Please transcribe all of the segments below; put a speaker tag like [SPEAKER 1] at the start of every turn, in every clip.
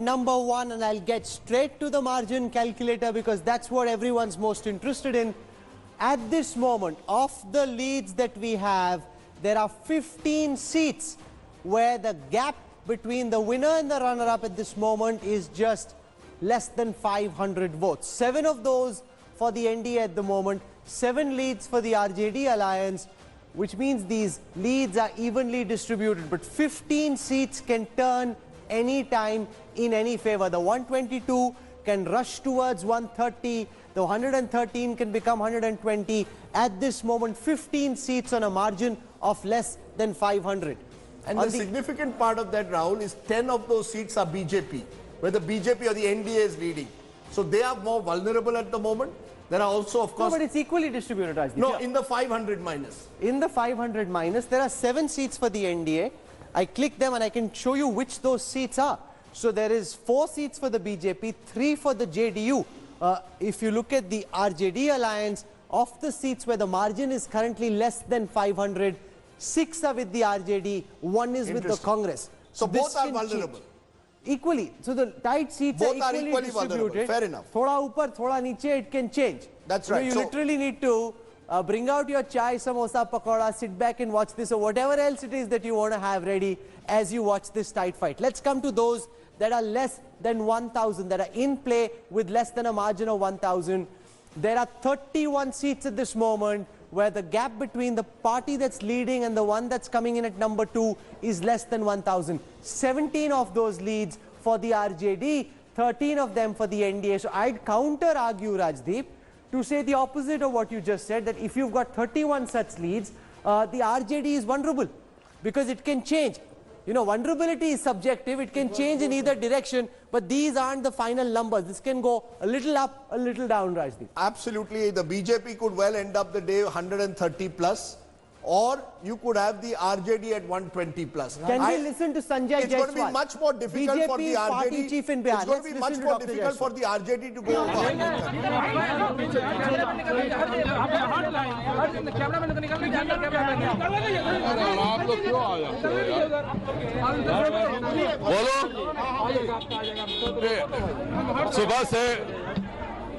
[SPEAKER 1] number one, and I'll get straight to the margin calculator because that's what everyone's most interested in. At this moment, of the leads that we have, there are 15 seats where the gap between the winner and the runner-up at this moment is just less than 500 votes. 7 of those for the NDA at the moment, 7 leads for the RJD alliance, which means these leads are evenly distributed. But 15 seats can turn any time in any favor. The 122 can rush towards 130. The 113 can become 120. At this moment, 15 seats on a margin of less than 500.
[SPEAKER 2] And the significant part of that, Rahul, is 10 of those seats are BJP, where the BJP or the NDA is leading. So they are more vulnerable at the moment. There are also, of course...
[SPEAKER 1] No, but it's equally distributed, Rajdeep.
[SPEAKER 2] No, in the 500 minus.
[SPEAKER 1] In the 500 minus, there are 7 seats for the NDA. I click them and I can show you which those seats are. So there is 4 seats for the BJP, 3 for the JDU. If you look at the RJD alliance, of the seats where the margin is currently less than 500, 6 are with the RJD, 1 is with the Congress.
[SPEAKER 2] So both are vulnerable.
[SPEAKER 1] Change. Equally. So the tight seats
[SPEAKER 2] both
[SPEAKER 1] are equally distributed.
[SPEAKER 2] Vulnerable. Fair enough.
[SPEAKER 1] Thoda upar, thoda niche, it can change.
[SPEAKER 2] That's right.
[SPEAKER 1] You literally need to bring out your chai, samosa, pakoda, sit back and watch this, or whatever else it is that you want to have ready as you watch this tight fight. Let's come to those that are less than 1,000, that are in play with less than a margin of 1,000. There are 31 seats at this moment where the gap between the party that's leading and the one that's coming in at number 2 is less than 1,000. 17 of those leads for the RJD, 13 of them for the NDA. So I'd counter-argue, Rajdeep, to say the opposite of what you just said, that if you've got 31 such leads, the RJD is vulnerable because it can change. You know, vulnerability is subjective. It can change in either direction, but these aren't the final numbers. This can go a little up, a little down, Rajdeep.
[SPEAKER 2] Absolutely. The BJP could well end up the day 130 plus, or you could have the RJD at 120 plus.
[SPEAKER 1] Can we listen to Sanjay Jaiswal?
[SPEAKER 2] It's going to be much more difficult
[SPEAKER 1] BJP
[SPEAKER 2] for the RJD.
[SPEAKER 1] Party chief in Bihar.
[SPEAKER 2] It's going to be much more difficult for the RJD to go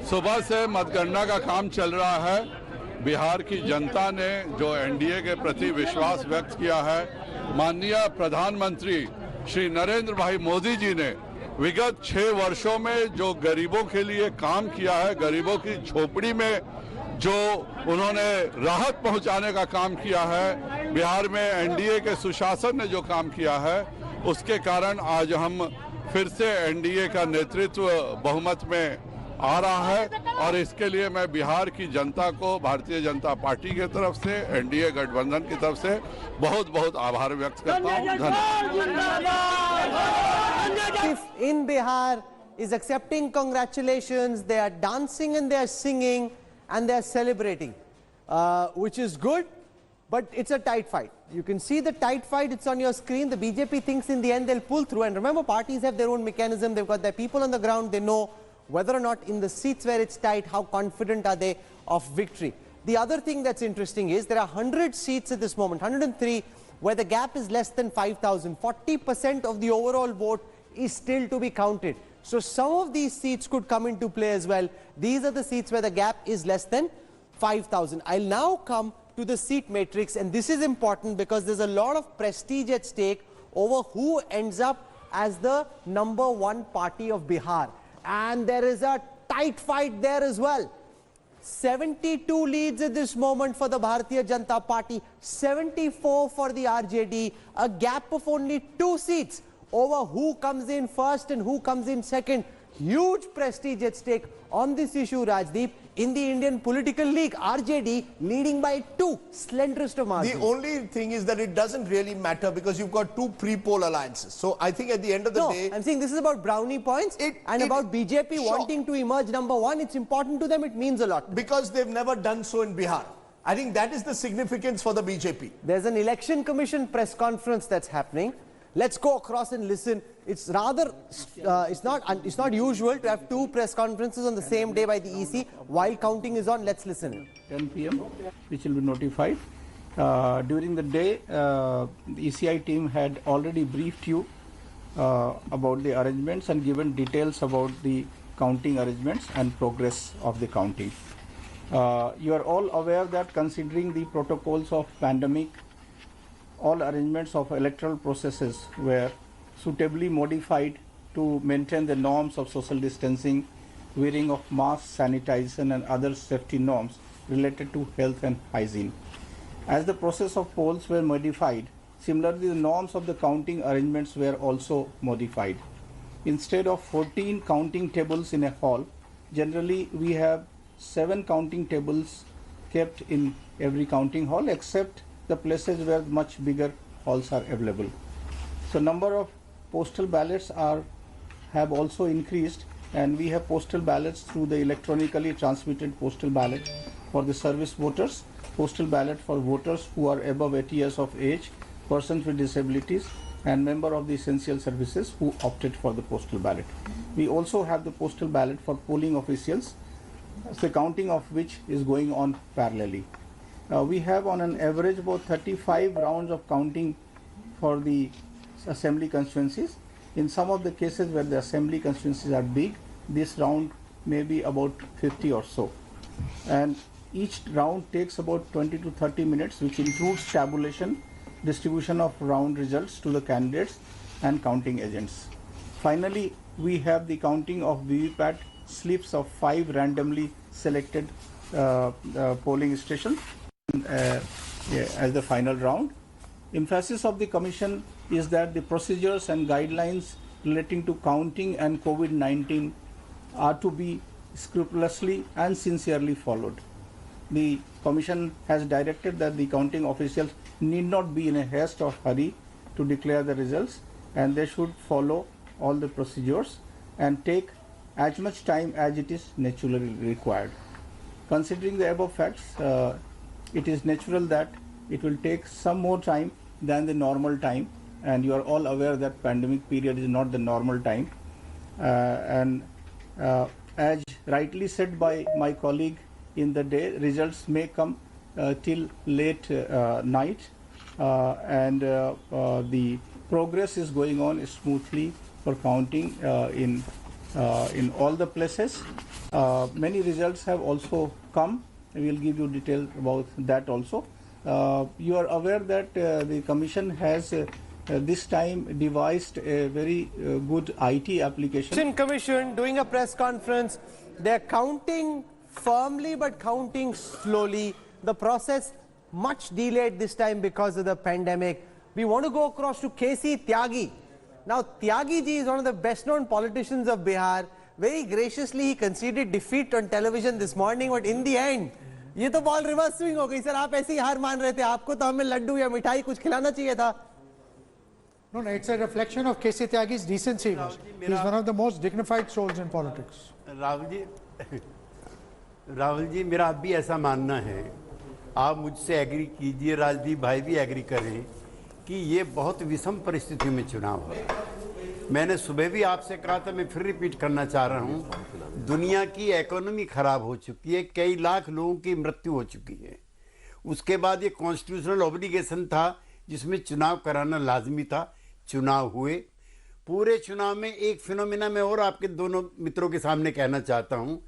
[SPEAKER 3] सुबह से मतगणना का काम चल रहा है। बिहार की जनता ने जो एनडीए के प्रति विश्वास व्यक्त किया है, माननीय प्रधानमंत्री श्री नरेंद्र भाई मोदी जी ने विगत 6 वर्षों में जो गरीबों के लिए काम किया है, गरीबों की झोपड़ी में जो उन्होंने राहत पहुंचाने का काम किया है, बिहार में एनडीए के सुशासन ने जो काम किया है, उसके कारण आज हम फिर से एनडीए का नेतृत्व बहुमत में आ रहा है। और इसके लिए मैं बिहार की जनता को भारतीय जनता पार्टी की तरफ से, एनडीए गठबंधन की तरफ से बहुत बहुत आभार व्यक्त करता हूं। धन्यवाद।
[SPEAKER 1] In Bihar is accepting congratulations. They are dancing and they are singing and they are celebrating, which is good, but it's a tight fight. You can see the tight fight. It's on your screen. The BJP thinks in the end they'll pull through. And remember, parties have their own mechanism. They've got their people on the ground. They know whether or not in the seats where it's tight, how confident are they of victory. The other thing that's interesting is there are 100 seats at this moment, 103, where the gap is less than 5,000. 40% of the overall vote is still to be counted. So some of these seats could come into play as well. These are the seats where the gap is less than 5,000. I'll now come to the seat matrix, and this is important because there's a lot of prestige at stake over who ends up as the number 1 party of Bihar. And there is a tight fight there as well. 72 leads at this moment for the Bharatiya Janata Party, 74 for the RJD, a gap of only 2 seats over who comes in first and who comes in second. Huge prestige at stake on this issue, Rajdeep. In the Indian political league, RJD leading by 2, slenderest of margins.
[SPEAKER 2] The only thing is that it doesn't really matter because you've got 2 pre-poll alliances. So I think at the end of the day...
[SPEAKER 1] I'm saying this is about brownie points about BJP wanting to emerge number 1. It's important to them. It means a lot.
[SPEAKER 2] Because they've never done so in Bihar. I think that is the significance for the BJP.
[SPEAKER 1] There's an election commission press conference that's happening. Let's go across and listen. It's rather, it's not usual to have 2 press conferences on the same day by the EC while counting is on. Let's listen.
[SPEAKER 4] 10 p.m. which will be notified. During the day, the ECI team had already briefed you about the arrangements and given details about the counting arrangements and progress of the counting. You are all aware that considering the protocols of pandemic, all arrangements of electoral processes were suitably modified to maintain the norms of social distancing, wearing of masks, sanitation and other safety norms related to health and hygiene. As the process of polls were modified, similarly the norms of the counting arrangements were also modified. Instead of 14 counting tables in a hall, generally we have 7 counting tables kept in every counting hall except the places where much bigger halls are available. So number of postal ballots have also increased, and we have postal ballots through the electronically transmitted postal ballot for the service voters, postal ballot for voters who are above 80 years of age, persons with disabilities and member of the essential services who opted for the postal ballot. We also have the postal ballot for polling officials, the counting of which is going on parallelly. We have on an average about 35 rounds of counting for the assembly constituencies. In some of the cases where the assembly constituencies are big, this round may be about 50 or so. And each round takes about 20 to 30 minutes, which includes tabulation, distribution of round results to the candidates and counting agents. Finally, we have the counting of VVPAT slips of 5 randomly selected polling stations as the final round. Emphasis of the Commission is that the procedures and guidelines relating to counting and COVID-19 are to be scrupulously and sincerely followed. The Commission has directed that the counting officials need not be in a haste or hurry to declare the results, and they should follow all the procedures and take as much time as it is naturally required. Considering the above facts, it is natural that it will take some more time than the normal time, and you are all aware that pandemic period is not the normal time. As rightly said by my colleague in the day, results may come till late night, and the progress is going on smoothly for counting in all the places. Many results have also come. We will give you details about that also. You are aware that the Commission has this time devised a very good IT application.
[SPEAKER 1] Commission doing a press conference. They're counting firmly but counting slowly. The process much delayed this time because of the pandemic. We want to go across to KC Tyagi. Now, Tyagi ji is one of the best known politicians of Bihar. Very graciously, he conceded defeat on television this morning, but in the end, ये तो ball reverse swing हो गई sir. आप ऐसे ही हार मान रहे थे. आपको तो हमें लड्डू या मिठाई कुछ खिलाना चाहिए था.
[SPEAKER 5] No, it's a reflection of KC Tyagi's decency. He's one of the most dignified souls in politics.
[SPEAKER 6] Rahul ji मेरा अब भी ऐसा मानना है, आप मुझसे एग्री कीजिए, राजदीप भाई भी एग्री करें कि ये बहुत विषम परिस्थिति में चुनाव है. मैंने सुबह भी आपसे कहा था, मैं फिर रिपीट करना चाह रहा हूँ, दुनिया की इकोनॉमी खराब हो चुकी है, कई लाख लोगों की मृत्यु हो चुकी है. उसके बाद ये कॉन्स्टिट्यूशनल ऑब्लिगेशन था जिसमें चुनाव कराना लाजमी था. चुनाव हुए. पूरे चुनाव में एक फिनोमिना में और आपके दोनों मित्रों के सामने कहना चाहता हूँ,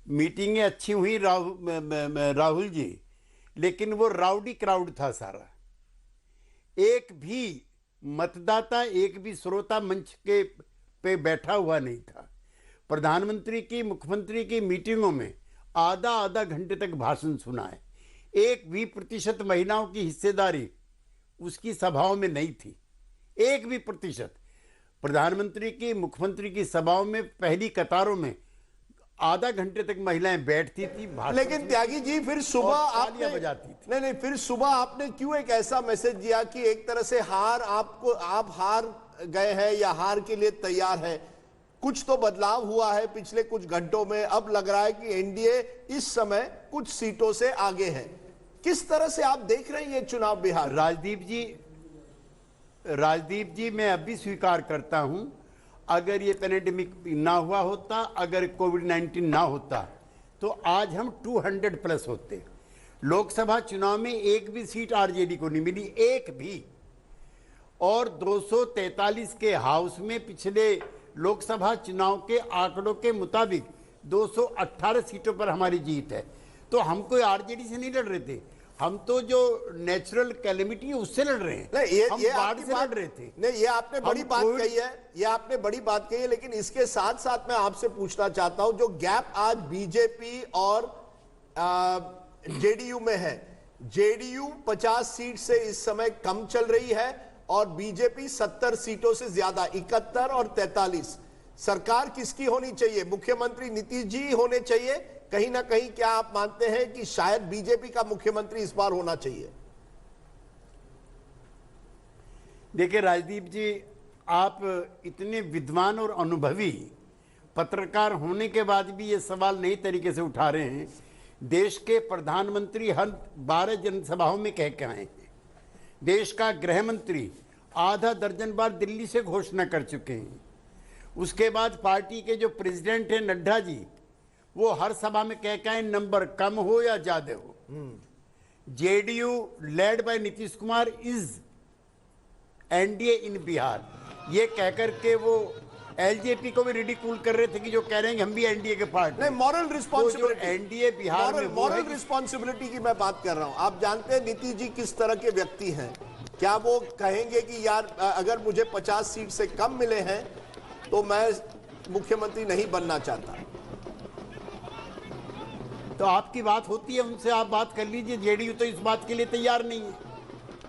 [SPEAKER 6] मीटिंगें अच्छी हुई राहुल जी, लेकिन वो राउडी क्राउड था सारा. एक भी मतदाता, एक भी श्रोता मंच के पे बैठा हुआ नहीं था. प्रधानमंत्री की, मुख्यमंत्री की मीटिंगों में आधा घंटे तक भाषण सुना है. 1% भी महिलाओं की हिस्सेदारी उसकी सभाओं में नहीं थी. 1% भी. प्रधानमंत्री की, मुख्यमंत्री की सभाओं में पहली कतारों में आधा घंटे तक महिलाएं बैठती थी.
[SPEAKER 2] लेकिन त्यागी जी फिर सुबह आपने
[SPEAKER 6] बजाती थी.
[SPEAKER 2] नहीं, फिर सुबह आपने क्यों एक ऐसा मैसेज दिया कि एक तरह से आप हार गए हैं या हार के लिए तैयार है. कुछ तो बदलाव हुआ है पिछले कुछ घंटों में. अब लग रहा है कि एनडीए इस समय कुछ सीटों से आगे है. किस तरह से आप देख रहे हैं ये चुनाव बिहार?
[SPEAKER 6] राजदीप जी मैं अब भी स्वीकार करता हूं, अगर ये पैंडेमिक ना हुआ होता, अगर कोविड-19 ना होता, तो आज हम 200 प्लस होते. लोकसभा चुनाव में एक भी सीट आरजेडी को नहीं मिली, एक भी. और 243 के हाउस में पिछले लोकसभा चुनाव के आंकड़ों के मुताबिक 218 सीटों पर हमारी जीत है। तो हम कोई आरजेडी से नहीं लड़ रहे थे, हम तो जो नेचुरल कैलेमिटी है उससे लड़ रहे हैं।
[SPEAKER 2] नहीं,
[SPEAKER 6] हम
[SPEAKER 2] ये
[SPEAKER 6] बाढ़
[SPEAKER 2] आपकी
[SPEAKER 6] से
[SPEAKER 2] बात
[SPEAKER 6] लड़ रहे थे।
[SPEAKER 2] नहीं, ये आपने बड़ी
[SPEAKER 6] हम
[SPEAKER 2] बात
[SPEAKER 6] कोविड-
[SPEAKER 2] कही है, ये आपने बड़ी बात कही है, लेकिन इसके साथ साथ मैं आपसे पूछना चाहता हूं, जो गैप आज बीजेपी और जेडीयू में है, जेडीयू 50 सीट से इस समय कम चल रही है और बीजेपी 70 सीटों से ज्यादा, 71 और 43। सरकार किसकी होनी चाहिए? मुख्यमंत्री नीतीश जी होने चाहिए? कहीं ना कहीं क्या आप मानते हैं कि शायद बीजेपी का मुख्यमंत्री इस बार होना चाहिए?
[SPEAKER 6] देखिए राजदीप जी, आप इतने विद्वान और अनुभवी पत्रकार होने के बाद भी ये सवाल नई तरीके से उठा रहे हैं। देश के प्रधानमंत्री हर 12 जनसभाओं में कह के आए हैं, देश का गृह मंत्री आधा दर्जन बार दिल्ली से घोषणा कर चुके हैं, उसके बाद पार्टी के जो प्रेसिडेंट हैं नड्डा जी, वो हर सभा में कह के आए नंबर कम हो या ज्यादा हो। JDU led by Nitish Kumar is NDA in Bihar, ये कहकर के वो एलजेपी को भी रिडिकूल कर रहे थे कि जो कह रहे हैं कि हम भी एनडीए के पार्ट
[SPEAKER 2] नहीं, मॉरल रिस्पॉन्सिबिलिटी,
[SPEAKER 6] एनडीए बिहार में
[SPEAKER 2] मॉरल रिस्पॉन्सिबिलिटी की मैं बात कर रहा हूं। आप जानते हैं नीतीश जी किस तरह के व्यक्ति हैं? क्या वो कहेंगे कि यार अगर मुझे 50 सीट से कम मिले हैं तो मैं मुख्यमंत्री नहीं बनना चाहता?
[SPEAKER 6] तो आपकी बात होती है, उनसे आप बात कर लीजिए। जेडीयू तो इस बात के लिए तैयार नहीं है।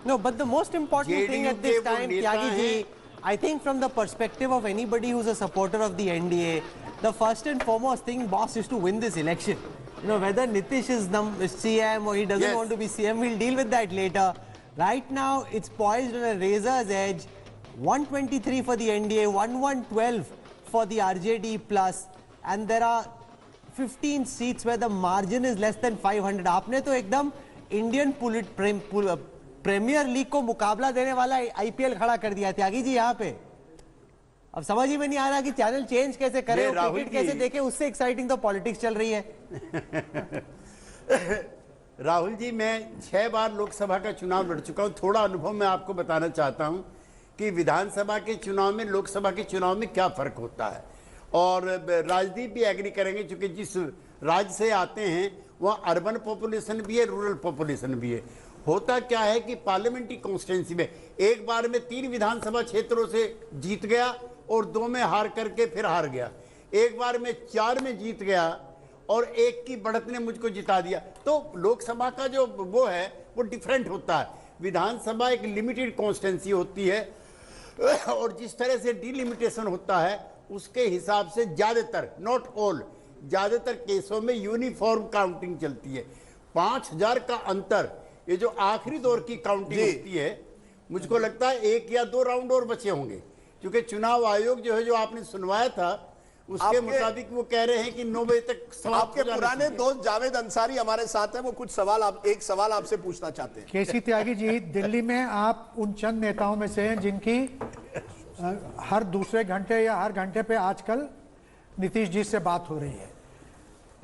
[SPEAKER 1] No, but the most important thing at this time, Tyagi ji, I think from the perspective of anybody who's a supporter of the NDA, the first and foremost thing, boss, is to win this election. You know, whether Nitish is CM or he doesn't want to be CM, we'll deal with that later. Right now, it's poised on a razor's edge. 123 for the NDA, 1112 for the RJD plus, and there are 15 seats where the margin is less than 500. आपने तो एकदम Indian premiere league को मुकाबला देने वाला IPL खड़ा कर दिया त्यागी जी यहाँ पे। अब समझ ही में नहीं आ रहा कि चैनल चेंज कैसे करें, क्रिकेट कैसे देखें, उससे एक्साइटिंग तो पॉलिटिक्स चल रही है।
[SPEAKER 6] राहुल जी, मैं 6 बार लोकसभा का चुनाव लड़ चुका हूं। थोड़ा अनुभव मैं आपको बताना चाहता हूं कि विधानसभा के चुनाव में लोकसभा के चुनाव में क्या फर्क होता है। और राजदीप भी एग्री करेंगे, क्योंकि जिस राज्य से आते हैं वहाँ अर्बन पॉपुलेशन भी है, रूरल पॉपुलेशन भी है। होता क्या है कि पार्लियामेंट्री कॉन्स्टिट्यूंसी में एक बार में 3 विधानसभा क्षेत्रों से जीत गया और 2 में हार करके फिर हार गया, एक बार में 4 में जीत गया और 1 की बढ़त ने मुझको जिता दिया। तो लोकसभा का जो वो है वो डिफरेंट होता है। विधानसभा एक लिमिटेड कॉन्स्टिट्यूंसी होती है और जिस तरह से डिलिमिटेशन होता है उसके हिसाब से ज्यादातर, नॉट ऑल, ज्यादातर केसों में यूनिफॉर्म काउंटिंग चलती है। 5000 का अंतर, ये जो आखिरी दौर की काउंटिंग होती है, मुझको लगता है 1 या 2 राउंड और बचे होंगे, क्योंकि चुनाव आयोग जो है, जो आपने सुनवाया था उसके मुताबिक वो कह रहे हैं कि 9 बजे तक।
[SPEAKER 2] आपके पुराने दोस्त जावेद अंसारी हमारे साथ हैं, वो कुछ सवाल एक सवाल आपसे पूछना चाहते हैं।
[SPEAKER 5] केसी त्यागी जी, दिल्ली में आप उन चंद नेताओं में से हैं जिनकी हर दूसरे घंटे या हर घंटे पे आजकल नीतीश जी से बात हो रही है।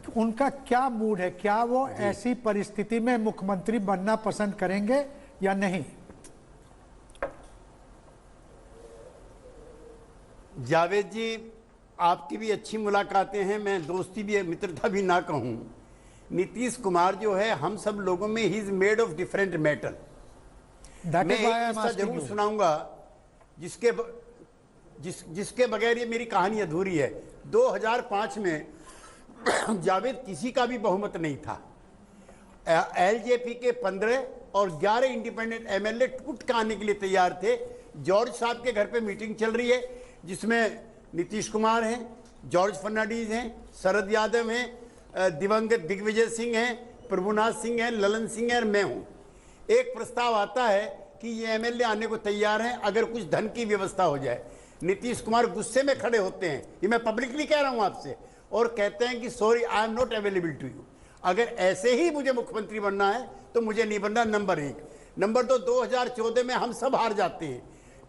[SPEAKER 5] तो उनका क्या मूड है? क्या वो ऐसी परिस्थिति में मुख्यमंत्री बनना पसंद करेंगे या नहीं?
[SPEAKER 6] जावेद जी, आपकी भी अच्छी मुलाकातें हैं, मैं दोस्ती भी मित्रता भी ना कहूं। नीतीश कुमार जो है, हम सब लोगों में he is made of different metal. मैं एक किस्सा जरूर सुनाऊंगा जिसके बगैर ये मेरी कहानी अधूरी है। 2005 में जावेद किसी का भी बहुमत नहीं था। एलजेपी के 15 और 11 इंडिपेंडेंट एमएलए टूट के आने के लिए तैयार थे। जॉर्ज साहब के घर पे मीटिंग चल रही है, जिसमें नीतीश कुमार हैं, जॉर्ज फर्नांडीज हैं, शरद यादव हैं, दिवंगत दिग्विजय सिंह हैं, प्रभुनाथ सिंह हैं, ललन सिंह हैं और मैं हूं। एक प्रस्ताव आता है कि ये एमएलए आने को तैयार हैं अगर कुछ धन की व्यवस्था हो जाए। नीतीश कुमार गुस्से में खड़े होते हैं, ये मैं पब्लिकली कह रहा हूं आपसे, और कहते हैं कि sorry, I am not available to you. अगर ऐसे ही मुझे मुख्यमंत्री बनना है तो मुझे नहीं बनना, नंबर 1। नंबर 2, 2014 में हम सब हार जाते हैं।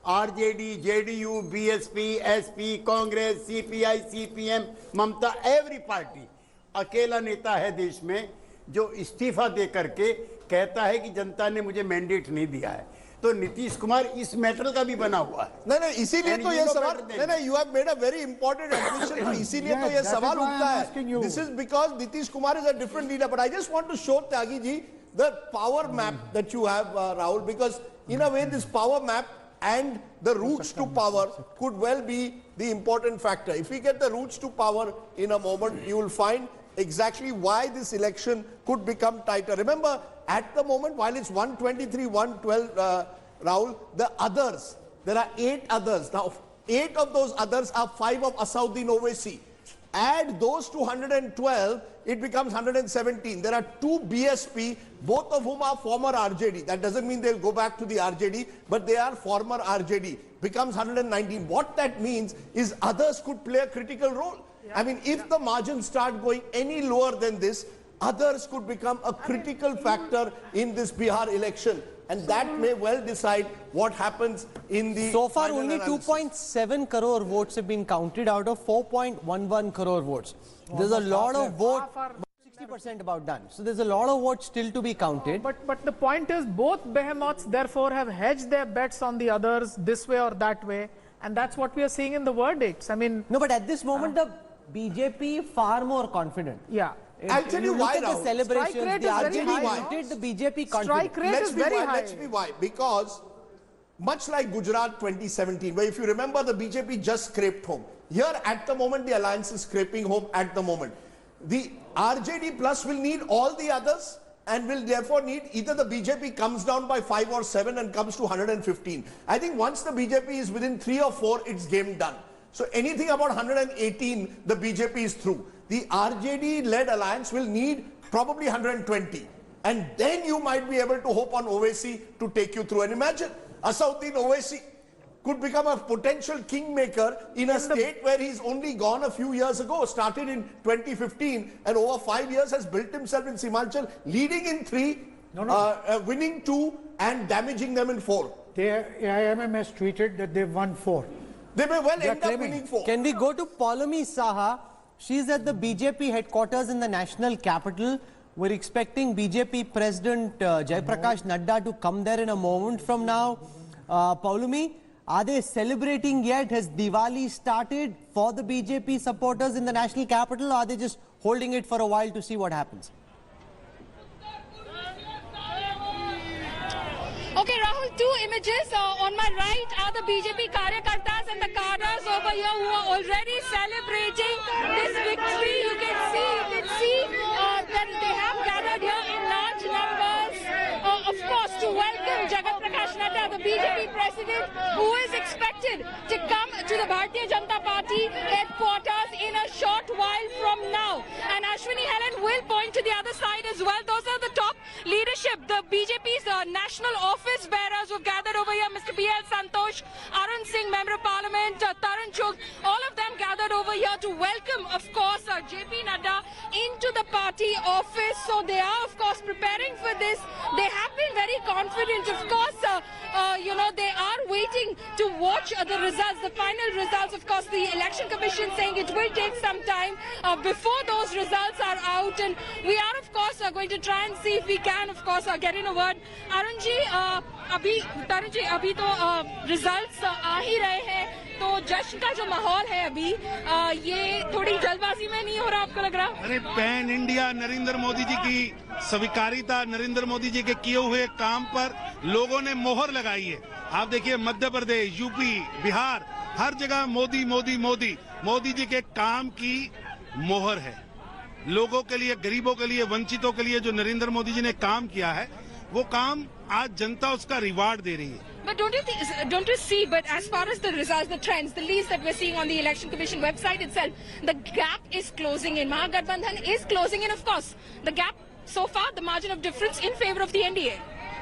[SPEAKER 6] RJD, JDU, BSP, SP, Congress, CPI, CPM, Mamata, every party. अकेला नेता है देश में जो इस्तीफा दे करके कहता है कि जनता ने मुझे मैंडेट नहीं दिया है। तो नीतीश कुमार इस मेटल का भी बना हुआ है।
[SPEAKER 2] नहीं, इसीलिए तो ये सवाल, नहीं, you have made a very important admission, इसीलिए तो ये सवाल उठता है। This is because Nitish Kumar is a different leader, but I just want to show Tyagi ji the power map that you have, Rahul, because in a way this power map and the routes to power could well be the important factor. If we get the routes to power in a moment, you will find exactly why this election could become tighter. Remember, at the moment, while it's 123, 112, Rahul, the others, there are 8 others. Now, 8 of those others are 5 of Asauddin Owaisi. Add those to 112, it becomes 117. There are 2 BSP, both of whom are former RJD. That doesn't mean they'll go back to the RJD, but they are former RJD. Becomes 119. What that means is others could play a critical role. I mean, if the margins start going any lower than this, others could become a critical factor in this Bihar election. And that may well decide what happens in the...
[SPEAKER 1] So far, only 2.7 crore votes have been counted out of 4.11 crore votes. There's a lot of votes, 60% about done. So there's a lot of votes still to be counted.
[SPEAKER 7] But the point is, both behemoths therefore have hedged their bets on the others this way or that way. And that's what we are seeing in the verdicts. I mean...
[SPEAKER 1] No, but at this moment, the BJP far more confident.
[SPEAKER 7] Yeah.
[SPEAKER 2] I'll tell you why,
[SPEAKER 1] look at the celebrations,
[SPEAKER 7] Strike rate
[SPEAKER 1] the
[SPEAKER 7] is very
[SPEAKER 1] RJD
[SPEAKER 7] high,
[SPEAKER 1] wanted, the BJP confident.
[SPEAKER 7] Strike rate is very high.
[SPEAKER 2] Let's be why. Because much like Gujarat 2017, where if you remember, the BJP just scraped home. Here at the moment, the alliance is scraping home at the moment. The RJD plus will need all the others and will therefore need either the BJP comes down by 5 or 7 and comes to 115. I think once the BJP is within 3 or 4, it's game done. So anything about 118, the BJP is through. The RJD-led alliance will need probably 120. And then you might be able to hope on Owaisi to take you through. And imagine, Asauddin Owaisi could become a potential kingmaker in a state where he's only gone a few years ago, started in 2015, and over 5 years has built himself in Simhanchal, leading in 3, winning 2, and damaging them in 4.
[SPEAKER 5] AIMM has tweeted that they've won 4.
[SPEAKER 2] They may well end up winning 4.
[SPEAKER 1] Can we go to Poulomi Saha? She's at the BJP headquarters in the national capital. We're expecting BJP President Jaiprakash Nadda to come there in a moment from now. Poulomi, are they celebrating yet? Has Diwali started for the BJP supporters in the national capital, or are they just holding it for a while to see what happens?
[SPEAKER 8] Okay, Rahul, 2 images. On my right are the BJP Karyakartas and the cadres over here who are already celebrating this victory. You can see that they have gathered here in large numbers, of course, to welcome Jagat Prakash Nadda, the BJP president, who is expected to come to the Bharatiya Janata Party headquarters in a short while from now. And Ashwini Helen will point to the other side as well. Those are the top leadership, the BJP's national office bearers who've gathered over here. Mr. B.L. Santosh, Arun Singh, Member of Parliament, Taran Chugh, all of them gathered over here to welcome, of course, JP Nadda into the party office. So they are, of course, preparing for this. They have been very confident, of course. They are waiting to watch the results, the final results. Of course, the Election Commission saying it will take some time before those results are out. And we are, of course, going to try and see if we can, of course, get in a word. Arunji, अभी तो results आ ही रहे हैं, तो जश्न का जो माहौल है अभी ये थोड़ी जल्दबाजी में नहीं हो रहा, आपको लग रहा?
[SPEAKER 9] अरे पैन इंडिया नरेंद्र मोदी जी की स्वीकारिता, नरेंद्र मोदी जी के किए हुए काम पर लोगों ने मोहर लगाई है। आप देखिए मध्य प्रदेश, यूपी, बिहार, हर जगह मोदी मोदी मोदी मोदी जी के काम की मोहर है। लोगों के लिए, गरीबों के लिए, वंचितों के लिए जो नरेंद्र मोदी जी ने काम किया है, वो काम आज जनता उसका रिवार्ड दे रही है।
[SPEAKER 8] But don't you see, but as far as the results, the trends, the leads that we're seeing on the Election Commission website itself, the gap is closing in. Mahagabandhan is closing in, of course. The gap, so far, the margin of difference in favor of the NDA.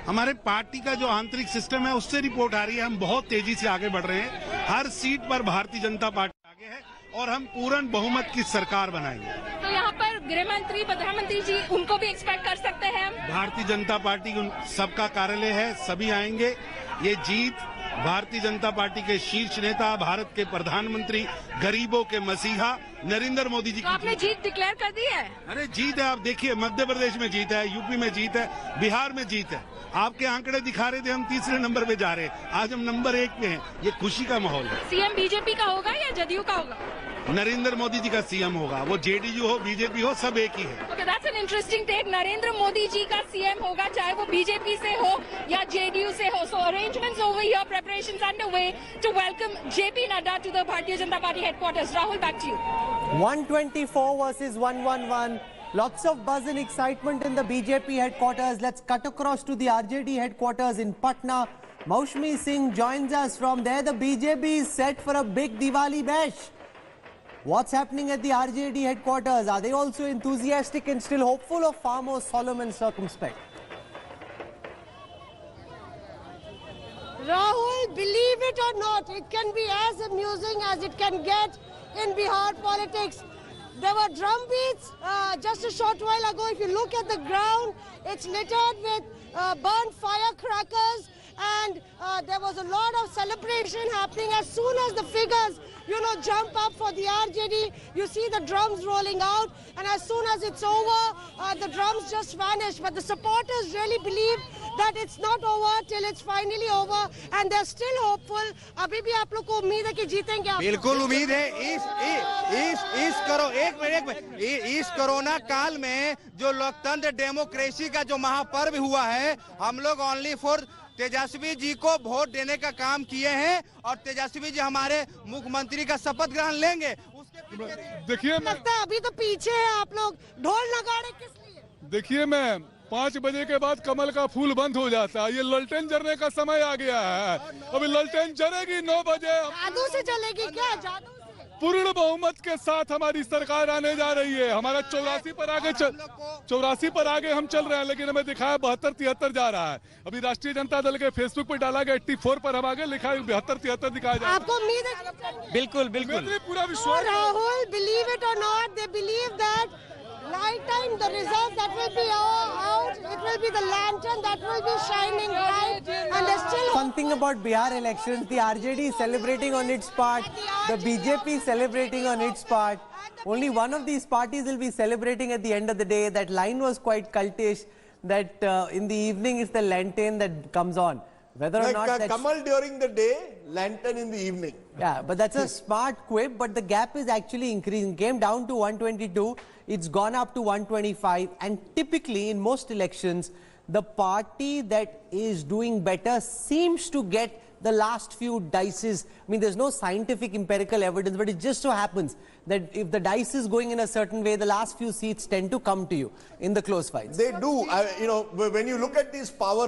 [SPEAKER 9] हमारे party का जो आंतरिक system है उससे report आ रही है, हम बहुत तेजी से आगे बढ़ रहे हैं। हर सीट पर भारतीय जनता पार्टी आगे है और हम पूर्ण बहुमत की सरकार बनाएंगे।
[SPEAKER 8] तो यहाँ पर गृह मंत्री, प्रधानमंत्री जी, उनको भी एक्सपेक्ट कर सकते हैं हम?
[SPEAKER 9] भारतीय जनता पार्टी सबका कार्यालय है, सभी आएंगे। ये जीत भारतीय जनता पार्टी के शीर्ष नेता, भारत के प्रधानमंत्री, गरीबों के मसीहा नरेंद्र मोदी जी
[SPEAKER 8] तो आपने जीत डिक्लेयर कर दी है?
[SPEAKER 9] अरे जीत है, आप देखिए मध्य प्रदेश में जीत है, यूपी में जीत है, बिहार में जीत है। आपके आंकड़े दिखा रहे थे हम तीसरे नंबर पे जा रहे हैं, आज हम नंबर 1 पे हैं। ये खुशी का माहौल है।
[SPEAKER 8] सीएम बीजेपी का होगा या जदयू का होगा?
[SPEAKER 9] नरेंद्र मोदी जी का सीएम होगा, वो जेडीयू हो बीजेपी हो सब एक ही है।
[SPEAKER 8] Okay, that's an interesting take. Narendra Modi ji का सीएम होगा, चाहे वो बीजेपी से हो या जेडीयू से हो. So arrangements over here, preparations underway to welcome JP Nadda to the Bharatiya Janata Party headquarters. Rahul, back to you.
[SPEAKER 1] 124 versus 111. Lots of buzz and excitement in the BJP headquarters. Let's cut across to the RJD headquarters in Patna. Maushmi Singh joins us from there. The BJP is set for a big Diwali bash. What's happening at the RJD headquarters? Are they also enthusiastic and still hopeful, or far more solemn and circumspect?
[SPEAKER 10] Rahul, believe it or not, it can be as amusing as it can get in Bihar politics. There were drum beats just a short while ago. If you look at the ground, it's littered with burnt firecrackers, and there was a lot of celebration happening. As soon as the figures, jump up for the RJD, you see the drums rolling out, and as soon as it's over, the drums just vanish. But the supporters really believe that it's not over till it's finally over, and they're still hopeful. अभी भी आप लोग को उम्मीद है कि जीतेंगे आप?
[SPEAKER 11] बिल्कुल उम्मीद है। इस कोरोना काल में जो लोकतंत्र डेमोक्रेसी का जो महापर्व हुआ है, हम लोग ओनली फॉर तेजस्वी जी को वोट देने का काम किए हैं, और तेजस्वी जी हमारे मुख्यमंत्री का शपथ ग्रहण लेंगे।
[SPEAKER 10] देखिए लगता है अभी तो पीछे है आप लोग, ढोल नगाड़े किस लिए?
[SPEAKER 12] देखिए मैं 5 बजे के बाद कमल का फूल बंद हो जाता है, ये ललटेन जलने का समय आ गया है। अभी ललटेन जलेगी 9 बजे।
[SPEAKER 10] जादू से चलेगी क्या? जादू से?
[SPEAKER 12] पूर्ण बहुमत के साथ हमारी सरकार आने जा रही है। हमारा 84 पर आगे हम चल रहे हैं, लेकिन हमें दिखाया 72-73 जा रहा है। अभी राष्ट्रीय जनता दल के फेसबुक पर डाला गया 84 पर, हम आगे लिखा है 72-73 दिखाया जा रहा है।
[SPEAKER 10] आपको उम्मीद है?
[SPEAKER 11] बिल्कुल बिल्कुल
[SPEAKER 12] पूरा विश्वास।
[SPEAKER 10] Rahul, believe it or not, they believe that night time the result that will be out, it will be the lantern that will be shining bright, and there's still
[SPEAKER 1] Fun thing about Bihar elections, the RJD is celebrating on its part, the BJP is celebrating on its part. Only one of these parties will be celebrating at the end of the day. That line was quite cultish, that in the evening it's the lantern that comes on. Whether or not that's...
[SPEAKER 2] Kamal during the day, lantern in the evening.
[SPEAKER 1] Yeah, but that's a smart quip, but the gap is actually increasing. Came down to 122, it's gone up to 125, and typically in most elections, the party that is doing better seems to get the last few dices. I mean, there's no scientific empirical evidence, but it just so happens that if the dice is going in a certain way, the last few seats tend to come to you in the close fights.
[SPEAKER 2] They do. When you look at this power,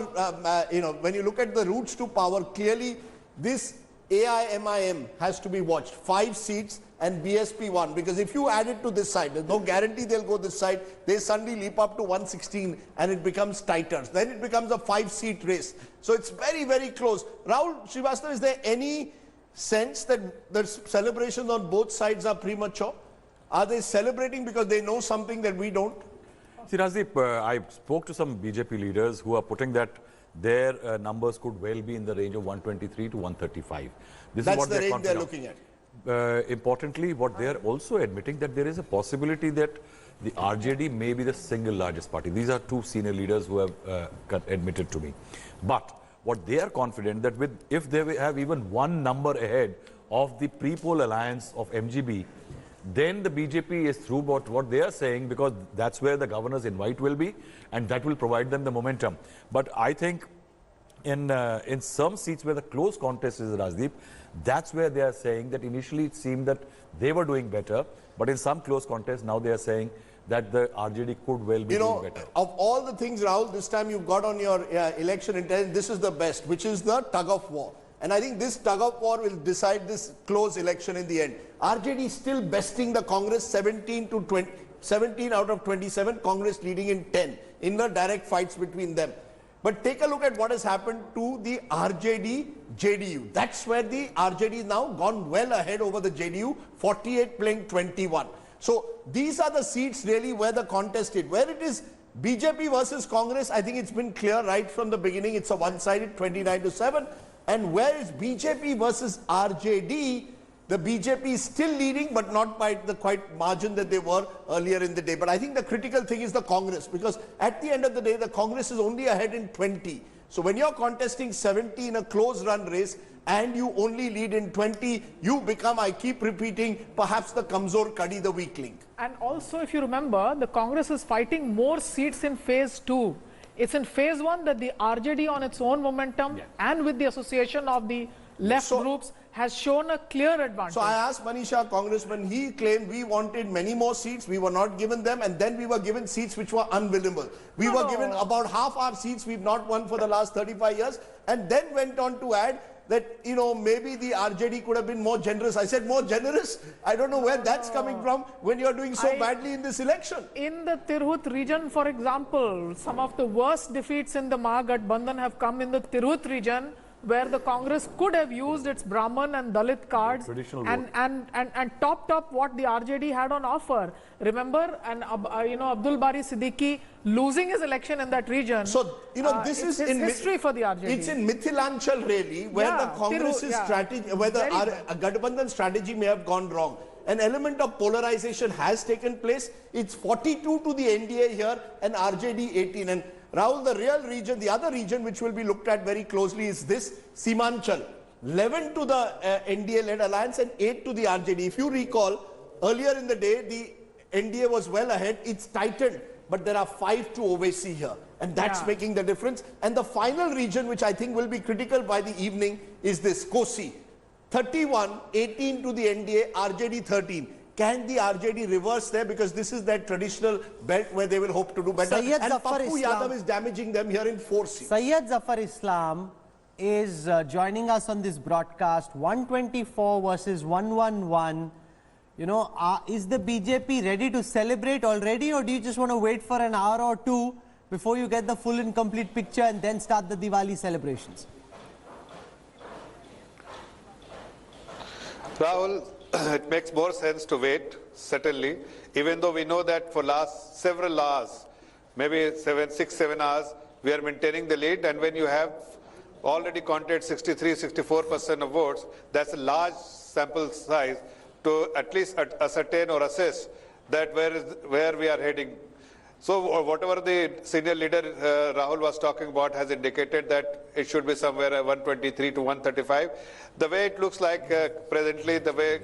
[SPEAKER 2] when you look at the routes to power, clearly this AIMIM has to be watched. 5 seats and BSP 1, because if you add it to this side, there's no guarantee they'll go this side. They suddenly leap up to 116 and it becomes tighter. Then it becomes a 5-seat race. So it's very, very close. Rahul Srivastava, is there any sense that the celebrations on both sides are premature? Are they celebrating because they know something that we don't?
[SPEAKER 13] See, Rajdeep, I spoke to some BJP leaders who are putting that their numbers could well be in the range of 123 to 135.
[SPEAKER 2] That's what the range they're looking at.
[SPEAKER 13] Importantly, what they are also admitting that there is a possibility that the RJD may be the single largest party. These are 2 senior leaders who have admitted to me. But what they are confident that if they have even 1 number ahead of the pre-poll alliance of MGB, then the BJP is through what they are saying, because that's where the governor's invite will be, and that will provide them the momentum. But I think in some seats where the close contest is, Rajdeep, that's where they are saying that initially it seemed that they were doing better, but in some close contests now they are saying that the RJD could well be doing better.
[SPEAKER 2] Of all the things, Rahul, this time you've got on your election intelligence, this is the best, which is the tug of war. And I think this tug of war will decide this close election in the end. RJD is still besting the Congress 17 out of 27, Congress leading in 10 in the direct fights between them. But take a look at what has happened to the RJD-JDU. That's where the RJD is now gone well ahead over the JDU, 48 playing 21. So these are the seats really where the contest is. Where it is BJP versus Congress, I think it's been clear right from the beginning. It's a one-sided 29 to 7. And where is BJP versus RJD? The BJP is still leading, but not by the quite margin that they were earlier in the day. But I think the critical thing is the Congress, because at the end of the day, the Congress is only ahead in 20. So when you're contesting 70 in a close run race and you only lead in 20, you become, I keep repeating, perhaps the Kamzor Kadi, the weak link.
[SPEAKER 7] And also, if you remember, the Congress is fighting more seats in phase 2. It's in phase 1 that the RJD on its own momentum and with the association of the left groups has shown a clear advantage.
[SPEAKER 2] So I asked Manisha, Congressman, he claimed we wanted many more seats, we were not given them, and then we were given seats which were unwinnable. We were given about half our seats we've not won for the last 35 years, and then went on to add that, you know, maybe the RJD could have been more generous. I said, more generous? I don't know where that's coming from when you're doing so badly in this election.
[SPEAKER 7] In the Tirhut region, for example, some of the worst defeats in the Mahagathbandhan have come in the Tirhut region, where the Congress could have used its Brahman and Dalit cards and topped up what the RJD had on offer. Remember, and Abdul Bari Siddiqui losing his election in that region.
[SPEAKER 2] So, you know, this is in
[SPEAKER 7] history for the RJD.
[SPEAKER 2] It's in Mithilanchal really, where the Congress's strategy, where the Gathbandhan strategy may have gone wrong. An element of polarization has taken place. It's 42 to the NDA here and RJD 18. And Rahul, the real region, the other region which will be looked at very closely is this, Simanchal. 11 to the NDA-led alliance and 8 to the RJD. If you recall, earlier in the day, the NDA was well ahead. It's tightened, but there are 5 to Owaisi here. And that's making the difference. And the final region, which I think will be critical by the evening, is this, Kosi. 31, 18 to the NDA, RJD 13. Can the RJD reverse there? Because this is that traditional belt where they will hope to do better.
[SPEAKER 1] Syed
[SPEAKER 2] and
[SPEAKER 1] Zafar
[SPEAKER 2] Pappu
[SPEAKER 1] Islam
[SPEAKER 2] Yadav is damaging them here in 4 seats.
[SPEAKER 1] Syed Zafar Islam is joining us on this broadcast. 124 versus 111. You know, is the BJP ready to celebrate already, or do you just want to wait for an hour or two before you get the full and complete picture and then start the Diwali celebrations?
[SPEAKER 14] Rahul, it makes more sense to wait, certainly, even though we know that for last several hours, maybe 6, 7 hours, we are maintaining the lead, and when you have already counted 63-64% of votes, that's a large sample size to at least ascertain or assess that where we are heading. So whatever the senior leader Rahul was talking about has indicated that it should be somewhere 123 to 135. The way it looks like presently, the way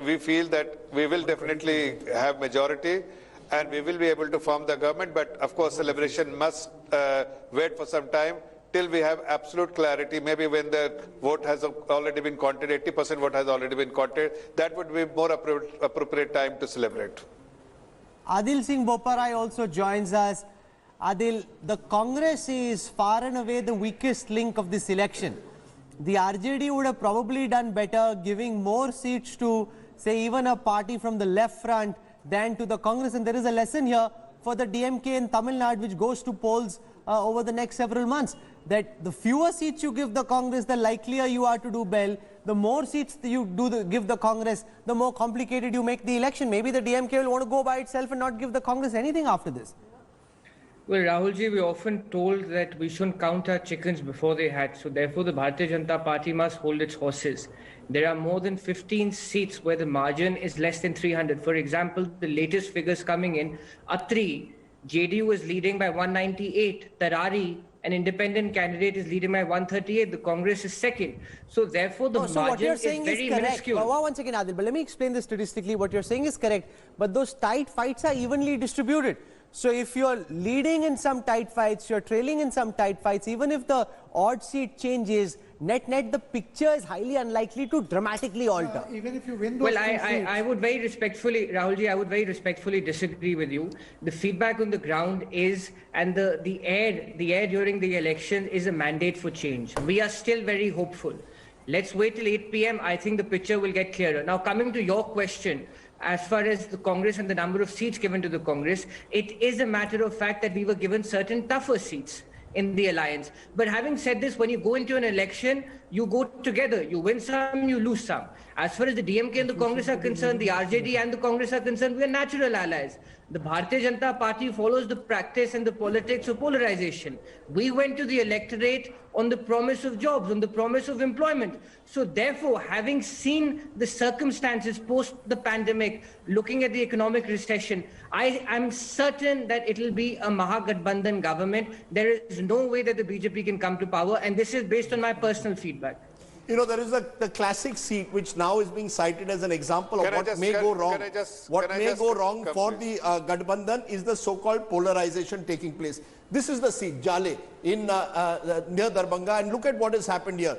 [SPEAKER 14] we feel that we will definitely have majority and we will be able to form the government. But of course, celebration must wait for some time till we have absolute clarity. Maybe when the vote has already been counted, 80% vote has already been counted, that would be more appropriate time to celebrate.
[SPEAKER 1] Adil Singh Boparai also joins us. Adil, the Congress is far and away the weakest link of this election. The RJD would have probably done better giving more seats to, say, even a party from the left front than to the Congress. And there is a lesson here for the DMK in Tamil Nadu, which goes to polls over the next several months, that the fewer seats you give the Congress, the likelier you are to do well. The more seats you give the Congress, the more complicated you make the election. Maybe the DMK will want to go by itself and not give the Congress anything after this.
[SPEAKER 15] Well, Rahulji, we're often told that we shouldn't count our chickens before they hatch. So therefore, the Bharatiya Janata Party must hold its horses. There are more than 15 seats where the margin is less than 300. For example, the latest figures coming in, Atri, JDU is leading by 198, Tarari, an independent candidate, is leading by 138. The Congress is second. So therefore, the margin is very minuscule.
[SPEAKER 1] Well, one second, Adil, but let me explain this statistically. What you're saying is correct, but those tight fights are evenly distributed. So if you're leading in some tight fights, you're trailing in some tight fights, even if the odd seat changes, net, the picture is highly unlikely to dramatically alter.
[SPEAKER 5] Even if you win those
[SPEAKER 15] I would very respectfully, Rahulji, I would very respectfully disagree with you. The feedback on the ground is, and the air during the election is a mandate for change. We are still very hopeful. Let's wait till 8 p.m. I think the picture will get clearer. Now, coming to your question, as far as the Congress and the number of seats given to the Congress, it is a matter of fact that we were given certain tougher seats in the alliance. But having said this, when you go into an election, you go together. You win some, you lose some. As far as the DMK and the Congress are concerned, the RJD and the Congress are concerned, we are natural allies. The Bharatiya Janata Party follows the practice and the politics of polarization. We went to the electorate on the promise of jobs, on the promise of employment. So therefore, having seen the circumstances post the pandemic, looking at the economic recession, I am certain that it will be a Mahagathbandhan government. There is no way that the BJP can come to power, and this is based on my personal feedback.
[SPEAKER 2] You know, there is the classic seat which now is being cited as an example of what may go wrong. What may go wrong for the Gathbandhan is the so-called polarization taking place. This is the seat, Jale, in near Darbhanga, and look at what has happened here.